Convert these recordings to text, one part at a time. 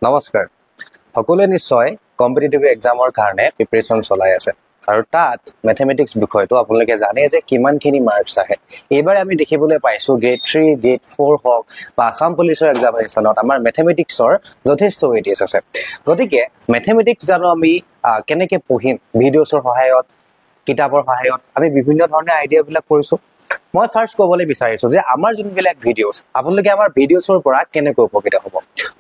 নমস্কাৰ সকলোৱে নিশ্চয় কম্পিটিটিভ এক্সামৰ কাৰণে প্ৰিপাৰেচন চলাই আছে আৰু তাত ম্যাথমেটিক্স বিষয়টো আপোনালোকে জানে যে কিমানখিনি মাৰ্কছ আহে এবাৰ আমি দেখিবলৈ পাইছো গ্ৰেড 3 গ্ৰেড 4 হক বা আসাম পুলিচৰ এক্সামিনেশ্যনত আমাৰ ম্যাথমেটিক্সৰ যথেষ্ট ৱেইটেজ আছে গতিকে ম্যাথমেটিক্স জানো আমি কেনেকৈ পঢ়িম ভিডিঅ'ছৰ সহায়ত কিতাপৰ সহায়ত আমি বিভিন্ন ধৰণৰ আইডিয়াবিলাক কৰিছো মই ফাৰ্স্ট ক'বলৈ বিচাৰিছো যে আমাৰ যোনবিলাক ভিডিঅ'ছ আপোনালোকে আমাৰ ভিডিঅ'ছৰ পৰা কেনেকৈ উপকৃত হ'ব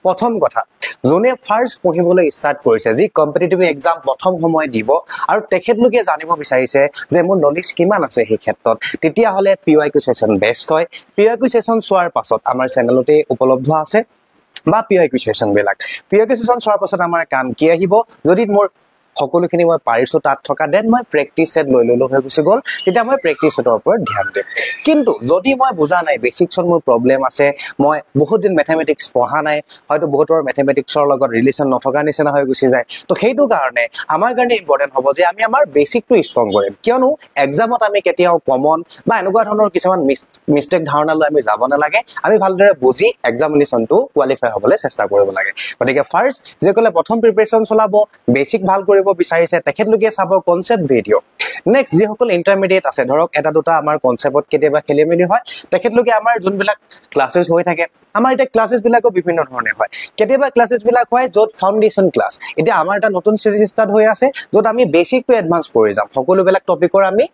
প্ৰথম কথা যোনে ফাৰ্স্ট পঢ়িবলৈ ষ্টাৰ্ট কৰিছে যি কম্পিটিটিভ এক্সাম প্ৰথম সময় দিব আৰু তেখেতলোকে জানিব বিচাৰিছে যে মোৰ নলেজ কিমান আছে এই ক্ষেত্ৰত তেতিয়া হলে পিওআইকিউ সেশন বেষ্ট হয় পিওআইকিউ সেশন চোৱাৰ পাছত আমাৰ চেনেলতে উপলব্ধ আছে বা পিওআইকিউ সেশন চোৱাৰ পাছত আমাৰ কাম কি আহিব যদি মোৰ সকলোখিনি মই পাৰিছো তাত থকা দেন মই প্ৰেক্টিস সেট লৈ ললো হৈ গুছি গল তেতিয়া মই প্ৰেক্টিস সেটৰ ওপৰত ধ্যান দিম কিন্তু যদি মই বুজা নাই বেসিকছৰ মোৰ প্ৰবলেম আছে মই বহুত দিন ম্যাথমেটিক্স পঢ়া নাই হয়তো বহুতৰ ম্যাথমেটিক্সৰ লগত ৰিলেচন নথকা নিচিনা হৈ গুছি যায় তো সেইটো কাৰণে আমাৰ কাৰণে ইম্পৰ্টেন্ট হ'ব যে আমি আমাৰ বেসিকটো ষ্ট্ৰং কৰিম কিয়নো এক্সামত আমি কেতিয়াও কমন বা এনেকুৱা ধৰণৰ কিছুমান মিস্টেক ধাৰণা লৈ আমি যাব নালাগে আমি ভালদৰে বুজি এক্সামিনেশ্যনটো কোৱালিফাই হ'বলৈ চেষ্টা কৰিব লাগে গতিকে ফাৰ্স্ট যেকলে প্ৰথম প্ৰিপাৰেচন চলাব বেসিক ভাল কৰিব বিচাৰিছে তেখেতলোকে চাব কনসেপ্ট ভিডিঅ' নেক্সট যিসকল ইন্টাৰমিডিয়েট আছে ধৰক এটা দুটা আমাৰ কনসেপ্টত কেতিয়াবা খেলিমেলি হয় তেখেতলোকে আমাৰ যোনবিলাক ক্লাसेছ হৈ থাকে আমাৰ এটা ক্লাसेছ বিলাকো বিভিন্ন ধৰণে হয় কেতিয়াবা ক্লাছেছ বিলাক হয় য'ত ফাউণ্ডেশ্যন ক্লাছ এতিয়া আমাৰ এটা নতুন সিৰিজ ষ্টাৰ্ট হৈ আছে য'ত আমি বেসিক টু এডভান্স কৰি যাম সকলোবিলাক টপিকৰ আমি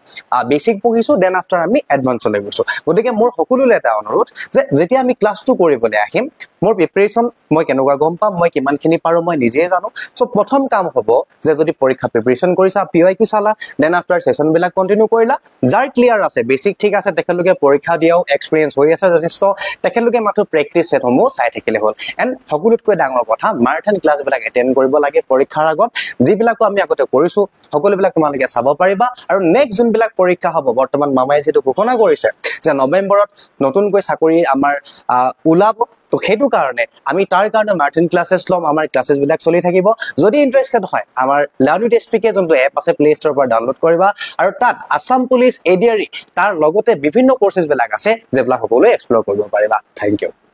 বেসিক পঢ়িছো দেন আফটাৰ আমি এডভান্সলৈ গৈছো গতিকে মোৰ সকলোলৈ এটা অনুৰোধ যে যেতিয়া আমি ক্লাছটো কৰিবলৈ আহিম মোৰ প্ৰিপাৰেচন মই কেনেকুৱা গম পাম মই কিমানখিনি পাৰো মই নিজে জানো সো প্ৰথম কাম হ'ব যে যদি পৰীক্ষা প্ৰিপাৰেচন কৰিছা পিওআইকিউ চালা দেন আফটাৰ সেশন বিলাক কন্টিনিউ কৰিলা যাৰ ক্লিয়াৰ আছে বেসিক ঠিক আছে তেখেতলোকে পৰীক্ষা দিয়াও এক্সপেৰিয়েন্স হৈ আছে যথেষ্ট তেখেতলোকে মাত্ৰ প্ৰেক্টিস সেটসমূহ চাই থাকিলে হ'ল এণ্ড সকলোতকৈ ডাঙৰ কথা মাৰাথন ক্লাছবিলাক এটেন্ড কৰিব লাগে পৰীক্ষাৰ আগত যিবিলাকো আমি আগতে কৰিছো সকলোবিলাক তোমালোকে চাব পাৰিবা আৰু নেক্সট যোনবিলাক পৰীক্ষা হ'ব বৰ্তমান মামাই যেটো ঘোষণা কৰিছে যে নৱেম্বৰত নতুনকৈ চাকৰি আমাৰ ওলাব তো সেইটো কাৰণে আমি তাৰ কাৰণে মাৰ্টিন ক্লাसेছ লম আমাৰ ক্লাছেছ বিলাক চলি থাকিব যদি ইন্টাৰেস্টেড হয় আমাৰ লাৰ্ন উইথ এছপিকে যোনটো এপ আছে প্লে ষ্টৰৰ পৰা ডাউনলোড কৰিবা আৰু তাত আসাম পুলিচ এডিআৰই তাৰ লগতে বিভিন্ন কোৰ্सेছ বিলাক আছে যেবিলাক সকলোৱে এক্সপ্লোৰ কৰিব পাৰিবা থ্যাংক ইউ